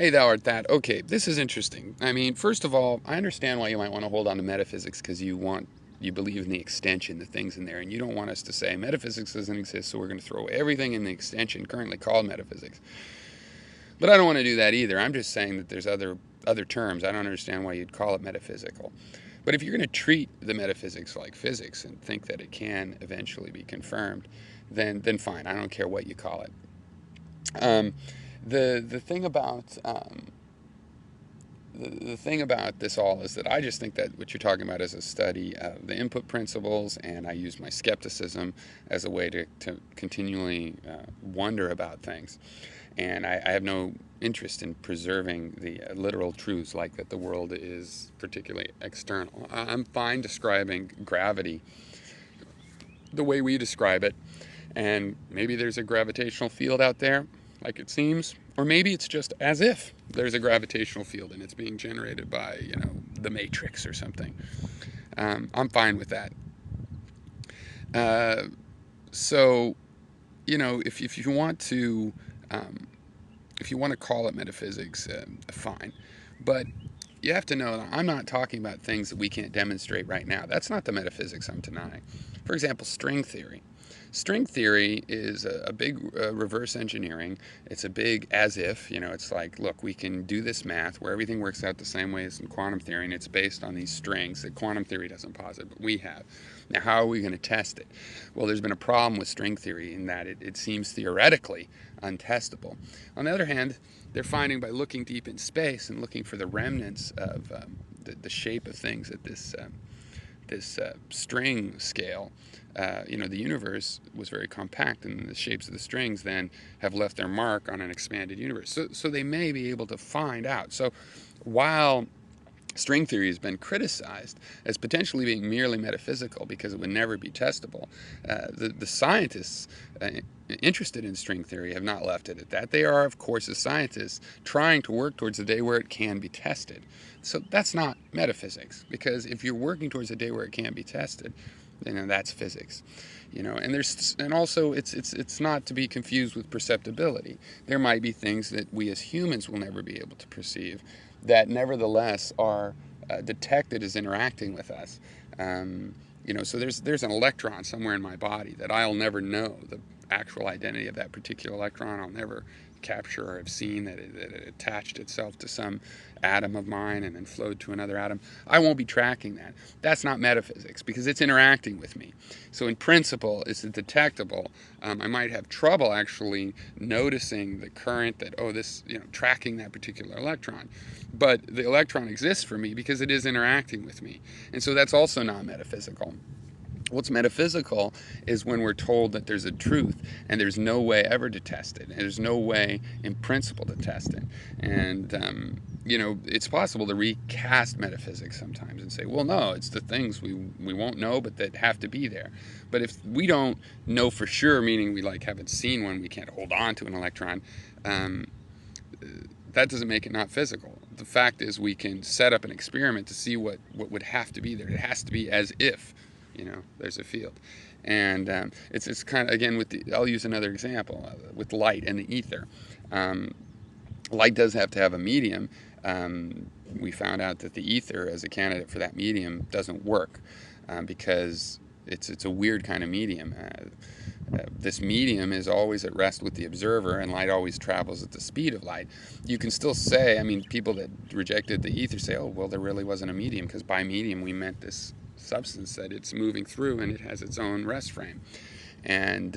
Hey, thou art that. Okay, this is interesting. I mean, first of all, I understand why you might want to hold on to metaphysics because you believe in the extension, the things in there, and you don't want us to say metaphysics doesn't exist, so we're going to throw away everything in the extension currently called metaphysics. But I don't want to do that either. I'm just saying that there's other terms. I don't understand why you'd call it metaphysical. But if you're going to treat the metaphysics like physics and think that it can eventually be confirmed, then fine. I don't care what you call it. Um, the thing about the thing about this all is that I just think that what you're talking about is a study of the input principles, and I use my skepticism as a way to continually wonder about things. And I have no interest in preserving the literal truths like that the world is particularly external. I'm fine describing gravity the way we describe it, and maybe there's a gravitational field out there, like it seems, or maybe it's just as if there's a gravitational field and it's being generated by, the Matrix or something. I'm fine with that. Uh, so, if you want to, if you want to call it metaphysics, fine, but you have to know that I'm not talking about things that we can't demonstrate right now. That's not the metaphysics I'm denying. For example, string theory. String theory is a big reverse engineering. It's a big as if, it's like, look, we can do this math where everything works out the same way as in quantum theory, and it's based on these strings that quantum theory doesn't posit, but we have. Now, how are we going to test it? Well, there's been a problem with string theory in that it seems theoretically untestable. On the other hand, they're finding by looking deep in space and looking for the remnants of the shape of things at this string scale. The universe was very compact, and the shapes of the strings then have left their mark on an expanded universe. So they may be able to find out. So while string theory has been criticized as potentially being merely metaphysical because it would never be testable, the scientists interested in string theory have not left it at that. They are, of course, as scientists, trying to work towards a day where it can be tested. So that's not metaphysics, because if you're working towards a day where it can be tested, that's physics. And also it's not to be confused with perceptibility. There might be things that we as humans will never be able to perceive that nevertheless are detected as interacting with us. So there's an electron somewhere in my body that I'll never know the actual identity of that particular electron. I'll never capture or have seen that it attached itself to some atom of mine and then flowed to another atom. I won't be tracking that. That's not metaphysics because it's interacting with me. So in principle, it's detectable. I might have trouble actually noticing the current that, tracking that particular electron. But the electron exists for me because it is interacting with me. And so that's also not metaphysical. What's metaphysical is when we're told that there's a truth and there's no way ever to test it, and there's no way in principle to test it. And it's possible to recast metaphysics sometimes and say, well, no, it's the things we won't know but that have to be there. But if we don't know for sure, meaning we haven't seen one, we can't hold on to an electron, that doesn't make it not physical. The fact is we can set up an experiment to see what would have to be there. It has to be as if there's a field. And it's kind of, again, I'll use another example, with light and the ether. Light does have to have a medium. We found out that the ether as a candidate for that medium doesn't work because it's a weird kind of medium. This medium is always at rest with the observer, and light always travels at the speed of light. You can still say, people that rejected the ether say, oh, well, there really wasn't a medium, because by medium we meant this substance that it's moving through and it has its own rest frame. And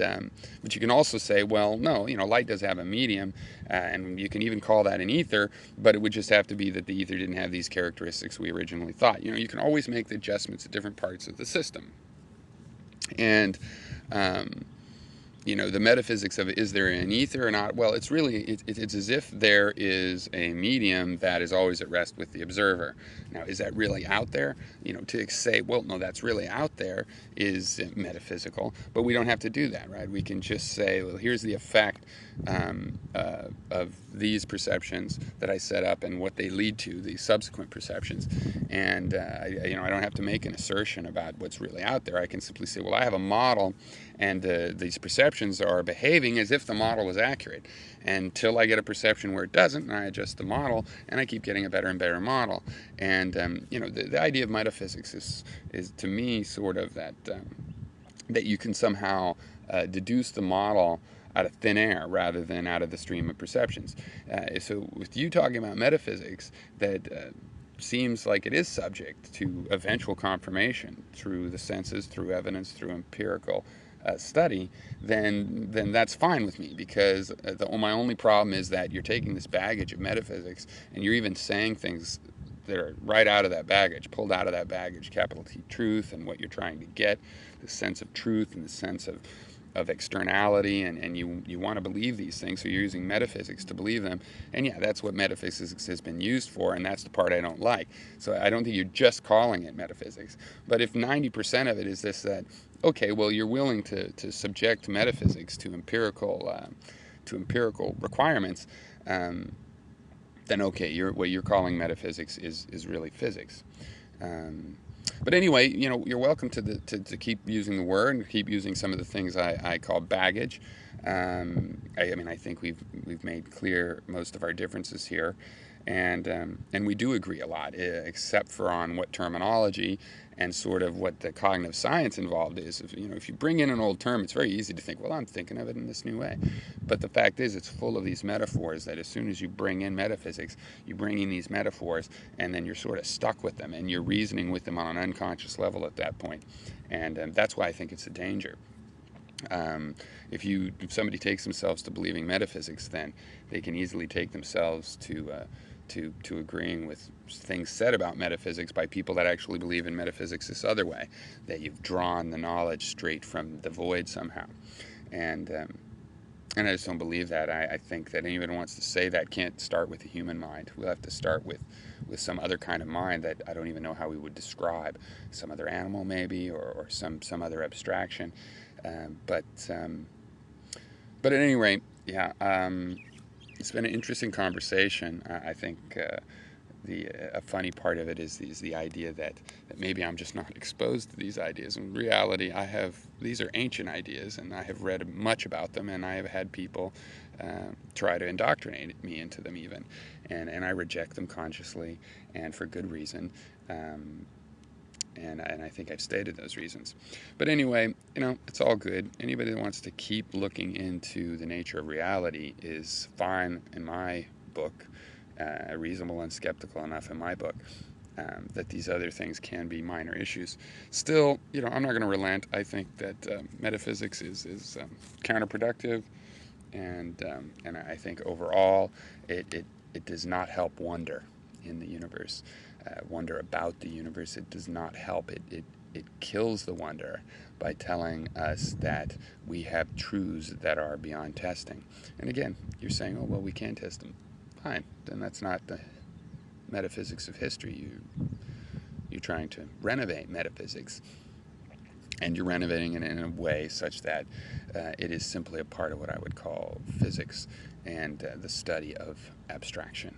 but you can also say, well, no, light does have a medium, and you can even call that an ether, but it would just have to be that the ether didn't have these characteristics we originally thought. You can always make the adjustments at different parts of the system. And the metaphysics of it, is there an ether or not? Well, it's as if there is a medium that is always at rest with the observer. Now, is that really out there? To say, well, no, that's really out there is metaphysical, but we don't have to do that, right? We can just say, well, here's the effect of these perceptions that I set up and what they lead to, these subsequent perceptions. And, I don't have to make an assertion about what's really out there. I can simply say, well, I have a model, and these perceptions perceptions are behaving as if the model was accurate, until I get a perception where it doesn't, and I adjust the model, and I keep getting a better and better model. And the idea of metaphysics is to me sort of that you can somehow deduce the model out of thin air rather than out of the stream of perceptions. So with you talking about metaphysics, that seems like it is subject to eventual confirmation through the senses, through evidence, through empirical study, then that's fine with me, because my only problem is that you're taking this baggage of metaphysics and you're even saying things that are right out of that baggage, pulled out of that baggage, capital T truth, and what you're trying to get, the sense of truth and the sense of externality, and you want to believe these things, so you're using metaphysics to believe them. And yeah, that's what metaphysics has been used for, and that's the part I don't like. So I don't think you're just calling it metaphysics. But if 90% of it is this, that, okay, well, you're willing to subject metaphysics to empirical requirements, then okay, what you're calling metaphysics is really physics. But anyway, you're welcome to keep using the word and keep using some of the things I call baggage. I think we've made clear most of our differences here, and we do agree a lot, except for on what terminology and sort of what the cognitive science involved is. If you bring in an old term, it's very easy to think, well, I'm thinking of it in this new way. But the fact is, it's full of these metaphors that as soon as you bring in metaphysics, you bring in these metaphors, and then you're sort of stuck with them, and you're reasoning with them on an unconscious level at that point. And that's why I think it's a danger. If somebody takes themselves to believing metaphysics, then they can easily take themselves to agreeing with things said about metaphysics by people that actually believe in metaphysics this other way, that you've drawn the knowledge straight from the void somehow. And I just don't believe that. I think that anyone who wants to say that can't start with the human mind. We'll have to start with some other kind of mind that I don't even know how we would describe. Some other animal maybe, or some other abstraction. But at any rate, yeah, it's been an interesting conversation. I think a funny part of it is the idea that maybe I'm just not exposed to these ideas. In reality, these are ancient ideas, and I have read much about them, and I have had people try to indoctrinate me into them even, and I reject them consciously and for good reason. And I think I've stated those reasons. But anyway, it's all good. Anybody that wants to keep looking into the nature of reality is fine in my book, reasonable and skeptical enough in my book, that these other things can be minor issues. Still, I'm not going to relent. I think that metaphysics is counterproductive, and I think overall it does not help wonder in the universe. Wonder about the universe. It does not help. It kills the wonder by telling us that we have truths that are beyond testing. And again, you're saying, oh, well, we can test them. Fine. Then that's not the metaphysics of history. You're trying to renovate metaphysics. And you're renovating it in a way such that it is simply a part of what I would call physics and the study of abstraction.